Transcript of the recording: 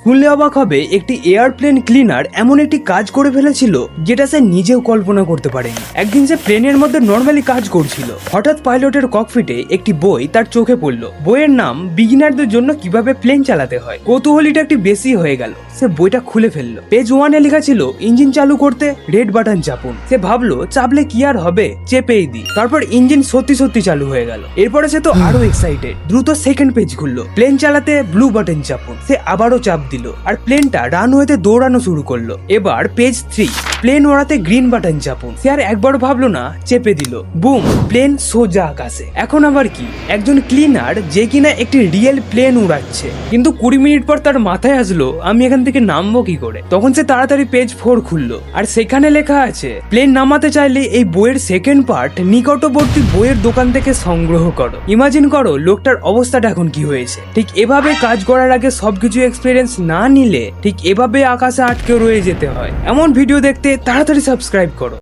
শুনলে অবাক হবে, একটি এয়ারপ্লেন ক্লিনার এমন একটি কাজ করে ফেলেছিল যেটা সে নিজেও কল্পনা করতে পারেনি। একদিন সে প্লেনের মধ্যে নর্মালি কাজ করছিল, হঠাৎ পাইলটের ককপিটে একটি বই তার চোখে পড়লো। বইয়ের নাম বিগিনারদের জন্য কিভাবে প্লেন চালাতে হয়। কৌতূহলীটা একটি বেশি হয়ে গেল, সে বইটা খুলে ফেললো। পেজ 1-এ লেখা ছিল ইঞ্জিন চালু করতে রেড বাটন চাপুন। সে ভাবলো চাপলে কি আর হবে, চেপেই দি। তারপর ইঞ্জিন সত্যি সত্যি চালু হয়ে গেল। এরপরে সে তো আরো এক্সাইটেড, দ্রুত সেকেন্ড পেজ খুললো। প্লেন চালাতে ব্লু বাটন চাপুন। সে আবারও চাপ দিল আর প্লেনটা রানওয়েতে দৌড়ানো শুরু করলো। এবার পেজ 3, প্লেন ওড়াতে গ্রিন বাটন চাপুন। সে আর একবারও ভাবলো না, চেপে দিল। বুম, প্লেন সোজা আকাশে। এখন আবার কি, একজন ক্লিনার যে কিনা একটি রিয়েল প্লেন উড়াচ্ছে। কিন্তু 20 মিনিট পর তার মাথায় আসলো আমি এখান থেকে নামবো কি করে। তখন সে তাড়াতাড়ি পেজ 4 খুললো আর সেখানে লেখা আছে প্লেন নামাতে চাইলে এই বইয়ের সেকেন্ড পার্ট নিকটবর্তী বইয়ের দোকান থেকে সংগ্রহ করো। ইমাজিন করো লোকটার অবস্থাটা এখন কি হয়েছে। ঠিক এভাবে কাজ করার আগে সবকিছু এক্সপিরিয়েন্স না নিলে ঠিক এভাবে আকাশে আটকে রয়ে যেতে হয়। এমন ভিডিও দেখতে তাড়াতাড়ি সাবস্ক্রাইব করো।